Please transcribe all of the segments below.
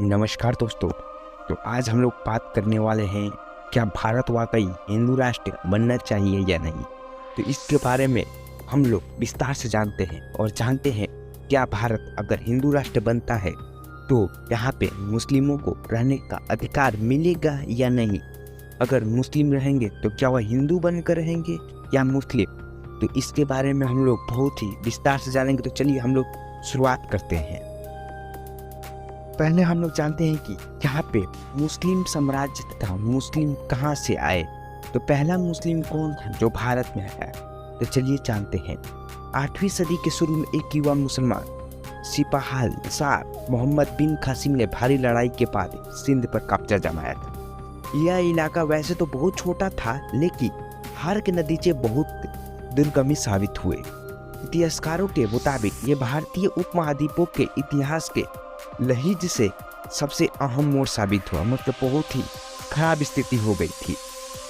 नमस्कार दोस्तों। तो आज हम लोग बात करने वाले हैं, क्या भारत वाकई हिंदू राष्ट्र बनना चाहिए या नहीं। तो इसके बारे में हम लोग विस्तार से जानते हैं और जानते हैं क्या भारत अगर हिंदू राष्ट्र बनता है तो यहाँ पे मुस्लिमों को रहने का अधिकार मिलेगा या नहीं। अगर मुस्लिम रहेंगे तो क्या वह हिंदू बनकर रहेंगे या मुस्लिम। तो इसके बारे में हम लोग बहुत ही विस्तार से जानेंगे। तो चलिए हम लोग शुरुआत करते हैं। पहले हम लोग जानते हैं कि यहाँ पे मुस्लिम साम्राज्य तथा मुस्लिम कहाँ से आए। तो पहला मुस्लिम कौन था जो भारत में आया, तो चलिए जानते हैं। 8वीं सदी के शुरू में एक युवा मुसलमान सिपाही शाह मोहम्मद बिन कासिम ने भारी लड़ाई के बाद सिंध पर कब्जा जमाया था। यह इलाका वैसे तो बहुत छोटा था, लेकिन हार के नतीजे बहुत दुर्गमी साबित हुए। इतिहासकारों के मुताबिक ये भारतीय उपमहाद्वीपों के इतिहास के लहीज से सबसे अहम मोड़ साबित हुआ। मतलब बहुत ही खराब स्थिति हो गई थी।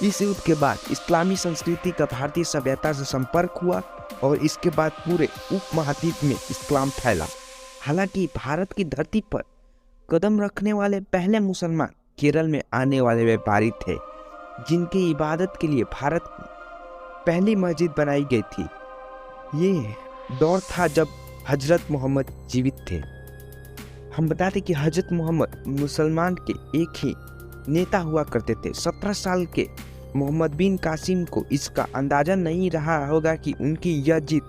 इस युद्ध के बाद इस्लामी संस्कृति का भारतीय सभ्यता से संपर्क हुआ और इसके बाद पूरे उपमहाद्वीप में इस्लाम फैला। हालांकि भारत की धरती पर कदम रखने वाले पहले मुसलमान केरल में आने वाले व्यापारी थे, जिनकी इबादत के लिए भारत की पहली मस्जिद बनाई गई थी। ये दौर था जब हजरत मोहम्मद जीवित थे। हम बताते कि हजरत मोहम्मद मुसलमान के एक ही नेता हुआ करते थे। 17 साल के मोहम्मद बिन कासिम को इसका अंदाजा नहीं रहा होगा कि उनकी यह जीत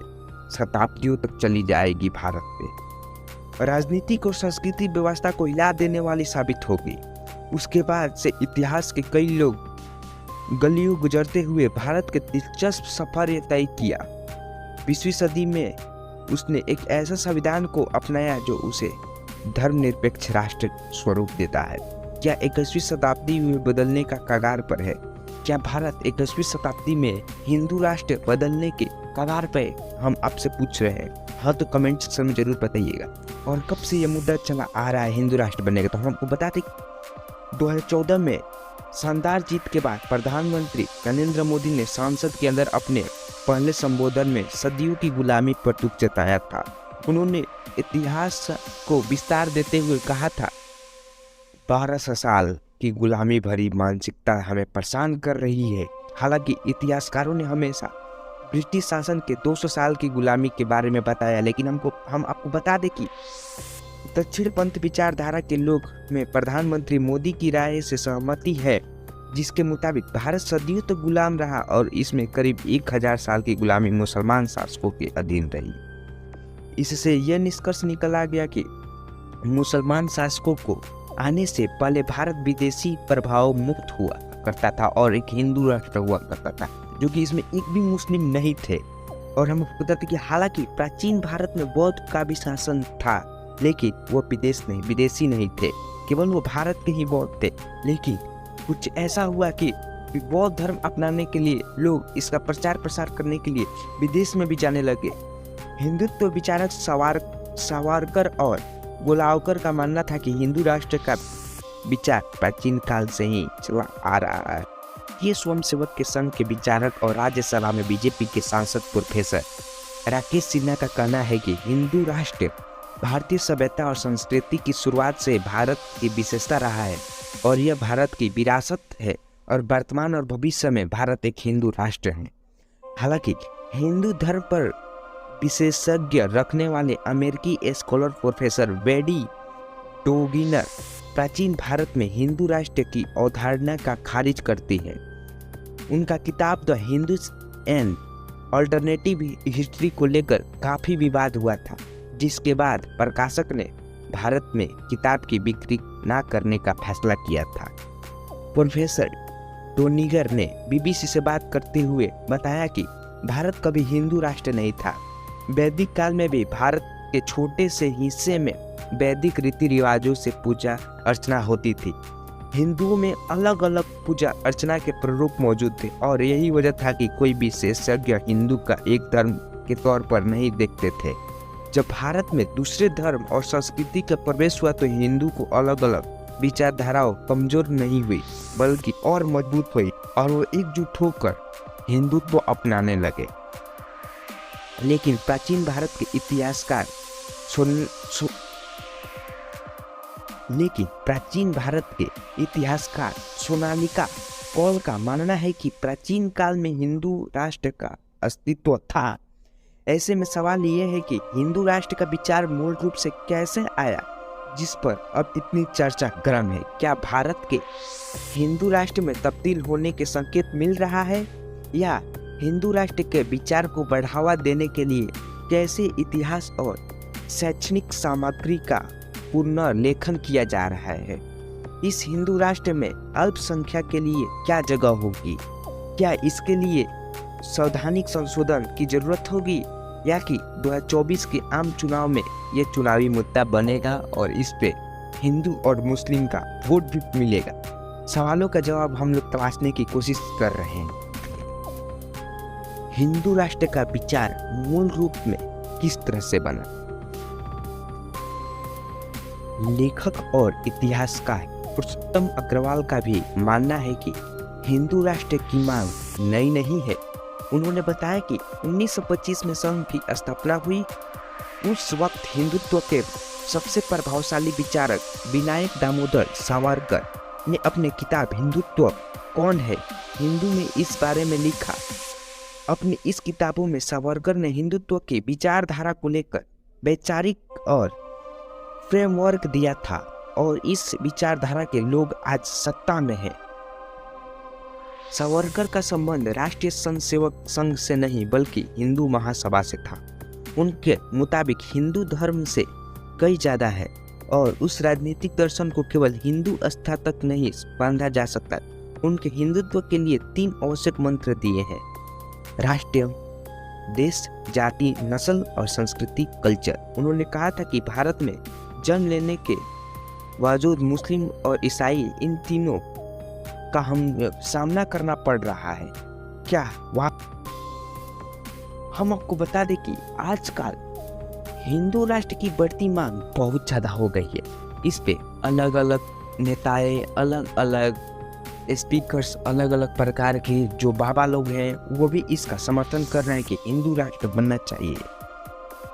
शताब्दियों तक चली जाएगी। भारत पे राजनीतिक और सांस्कृतिक व्यवस्था को हिला देने वाली साबित होगी। उसके बाद से इतिहास के कई लोग गलियों गुजरते हुए भारत के दिलचस्प सफर तय किया। 20वीं सदी में उसने एक ऐसा संविधान को अपनाया जो उसे धर्मनिरपेक्ष राष्ट्र स्वरूप देता है। क्या 21वीं शताब्दी में बदलने का कगार पर है? क्या भारत 21वीं शताब्दी में हिंदू राष्ट्र बदलने के कगार पर? हम आपसे पूछ रहे हैं। हाँ, तो कमेंट सेक्शन में जरूर बताइएगा। और कब से यह मुद्दा चला आ रहा है हिंदू राष्ट्र बनने का? तो हम आपको बताते 2014 में शानदार जीत के बाद प्रधानमंत्री नरेंद्र मोदी ने संसद के अंदर अपने पहले संबोधन में सदियों की गुलामी पर दुख जताया था। उन्होंने इतिहास को विस्तार देते हुए कहा था, 1200 साल की गुलामी भरी मानसिकता हमें परेशान कर रही है। हालांकि इतिहासकारों ने हमेशा ब्रिटिश शासन के 200 साल की गुलामी के बारे में बताया, लेकिन हम आपको बता दें कि दक्षिणपंथ विचारधारा के लोग में प्रधानमंत्री मोदी की राय से सहमति है, जिसके मुताबिक भारत सदियों तक गुलाम रहा और इसमें करीब 1000 साल की गुलामी मुसलमान शासकों के अधीन रही। इससे यह निष्कर्ष निकला गया कि मुसलमान शासकों को आने से पहले भारत विदेशी प्रभाव मुक्त हुआ करता था और एक हिंदू राष्ट्र हुआ करता था, जो कि इसमें एक भी मुस्लिम नहीं थे। और हम बताते कि हालांकि प्राचीन भारत में बौद्ध का भी शासन था, लेकिन वो विदेशी नहीं थे, केवल वो भारत के ही बौद्ध थे। लेकिन कुछ ऐसा हुआ कि बौद्ध धर्म अपनाने के लिए लोग इसका प्रचार प्रसार करने के लिए विदेश में भी जाने लगे। हिंदुत्व विचारक सावरकर और गोलावकर का मानना था कि हिंदू राष्ट्र का विचार प्राचीन काल से ही चला आ रहा है। ये स्वयंसेवक के संघ के विचारक और राज्यसभा में बीजेपी के सांसद प्रोफेसर राकेश सिन्हा का कहना है कि हिंदू राष्ट्र भारतीय सभ्यता और संस्कृति की शुरुआत से भारत की विशेषता रहा है और यह भारत की विरासत है और वर्तमान और भविष्य में भारत एक हिंदू राष्ट्र है। हालांकि हिंदू धर्म पर विशेषज्ञ रखने वाले अमेरिकी स्कॉलर प्रोफेसर वेडी डोगिनर प्राचीन भारत में हिंदू राष्ट्र की अवधारणा का खारिज करती है। उनका किताब the Hindus and alternative history को लेकर काफी विवाद हुआ था, जिसके बाद प्रकाशक ने भारत में किताब की बिक्री न करने का फैसला किया था। प्रोफेसर डोनिगर ने बीबीसी से बात करते हुए बताया कि भारत कभी हिंदू राष्ट्र नहीं था। वैदिक काल में भी भारत के छोटे से हिस्से में वैदिक रीति रिवाजों से पूजा अर्चना होती थी। हिंदुओं में अलग अलग पूजा अर्चना के प्रारूप मौजूद थे और यही वजह था कि कोई विशेषज्ञ हिंदू का एक धर्म के तौर पर नहीं देखते थे। जब भारत में दूसरे धर्म और संस्कृति का प्रवेश हुआ तो हिंदू को अलग अलग विचारधाराओं कमजोर नहीं हुई, बल्कि और मजबूत हुई और वो एकजुट होकर हिंदुत्व अपनाने लगे। लेकिन प्राचीन भारत के इतिहासकार लेकिन प्राचीन भारत के इतिहासकार सोनालिका कौल का मानना है कि प्राचीन काल में हिंदू राष्ट्र का अस्तित्व था। ऐसे में सवाल ये है कि हिंदू राष्ट्र का विचार मूल रूप से कैसे आया, जिस पर अब इतनी चर्चा गर्म है। क्या भारत के हिंदू राष्ट्र में तब्दील होने के संकेत मिल रहा है, या हिंदू राष्ट्र के विचार को बढ़ावा देने के लिए कैसे इतिहास और शैक्षणिक सामग्री का पुनर्लेखन किया जा रहा है। इस हिंदू राष्ट्र में अल्पसंख्यक के लिए क्या जगह होगी, क्या इसके लिए संवैधानिक संशोधन की जरूरत होगी, या कि 2024 के आम चुनाव में ये चुनावी मुद्दा बनेगा और इस पे हिंदू और मुस्लिम का वोट भी मिलेगा। सवालों का जवाब हम लोग तलाशने की कोशिश कर रहे हैं। हिंदू राष्ट्र का विचार मूल रूप में किस तरह से बना? लेखक और इतिहासकार पुरुषोत्तम अग्रवाल का भी मानना है कि हिंदू राष्ट्र की मांग नई नहीं है। उन्होंने बताया कि 1925 में संघ की स्थापना हुई। उस वक्त हिंदुत्व के सबसे प्रभावशाली विचारक विनायक दामोदर सावरकर ने अपने किताब हिंदुत्व कौन है हिंदू में इस बारे में लिखा। अपनी इस किताबों में सावरकर ने हिंदुत्व के विचारधारा को लेकर वैचारिक और फ्रेमवर्क दिया था, और इस विचारधारा के लोग आज सत्ता में हैं। सावरकर का संबंध राष्ट्रीय स्वयंसेवक संघ से नहीं बल्कि हिंदू महासभा से था। उनके मुताबिक हिंदू धर्म से कई ज्यादा है और उस राजनीतिक दर्शन को केवल हिंदू आस्था तक नहीं बांधा जा सकता। उनके हिंदुत्व के लिए 3 आवश्यक मंत्र दिए हैं: राष्ट्रीय, देश, जाति, नस्ल और संस्कृति, कल्चर। उन्होंने कहा था कि भारत में जन्म लेने के बावजूद मुस्लिम और ईसाई इन तीनों का हम सामना करना पड़ रहा है। क्या हम आपको बता दें कि आजकल हिंदू राष्ट्र की बढ़ती मांग बहुत ज़्यादा हो गई है। इस पे अलग अलग नेताएं, अलग अलग स्पीकर्स, अलग अलग प्रकार के जो बाबा लोग हैं वो भी इसका समर्थन कर रहे हैं कि हिंदू राष्ट्र बनना चाहिए।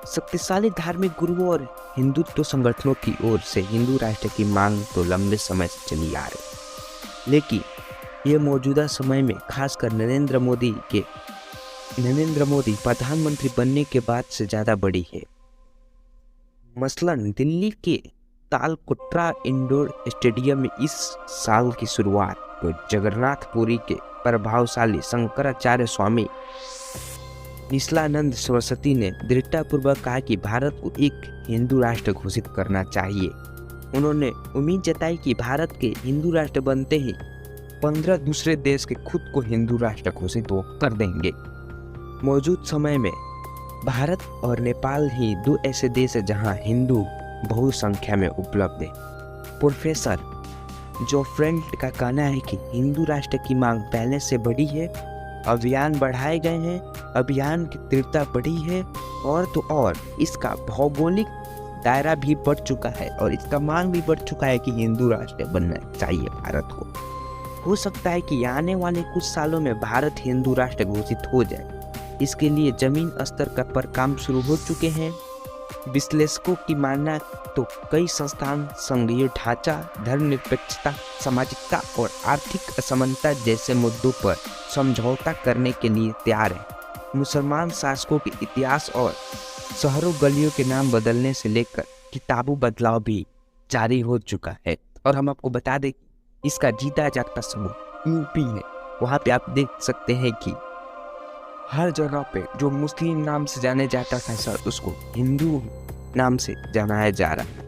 शक्तिशाली धार्मिक गुरुओं और हिंदुत्व संगठनों की ओर से हिंदू राष्ट्र की मांग तो लंबे समय से चली आ रही, लेकिन ये मौजूदा समय में खासकर नरेंद्र मोदी प्रधानमंत्री बनने के बाद से ज़्यादा बढ़ी है। मसलन दिल्ली के तालकटोरा इंडोर स्टेडियम में इस साल की शुरुआत तो जगन्नाथपुरी के प्रभावशाली शंकराचार्य स्वामी निश्चलानंद सरस्वती ने दृढ़तापूर्वक कहा कि भारत को एक हिंदू राष्ट्र घोषित करना चाहिए। उन्होंने उम्मीद जताई कि भारत के हिंदू राष्ट्र बनते ही 15 दूसरे देश के खुद को हिंदू राष्ट्र घोषित कर देंगे। मौजूद समय में भारत और नेपाल ही 2 ऐसे देश हैं जहां हिंदू बहुसंख्या में उपलब्ध है। प्रोफेसर जो फ्रेंड का कहना है कि हिंदू राष्ट्र की मांग पहले से बढ़ी है, अभियान बढ़ाए गए हैं, अभियान की तीव्रता बढ़ी है, और तो और इसका भौगोलिक दायरा भी बढ़ चुका है और इसका मांग भी बढ़ चुका है कि हिंदू राष्ट्र बनना चाहिए भारत को। हो सकता है कि आने वाले कुछ सालों में भारत हिंदू राष्ट्र घोषित हो जाए। इसके लिए जमीन स्तर पर काम शुरू हो चुके हैं। विश्लेषकों की मानना तो कई संस्थान संघीय ढांचा, धर्मनिरपेक्षता, सामाजिकता और आर्थिक असमानता जैसे मुद्दों पर समझौता करने के लिए तैयार है। मुसलमान शासकों के इतिहास और शहरों गलियों के नाम बदलने से लेकर किताबी बदलाव भी जारी हो चुका है। और हम आपको बता दें कि इसका जीता जागता सबूत यूपी है। वहाँ पे आप देख सकते हैं कि हर जगह पे जो मुस्लिम नाम से जाने जाता था सर, उसको हिंदू नाम से जाना जा रहा है।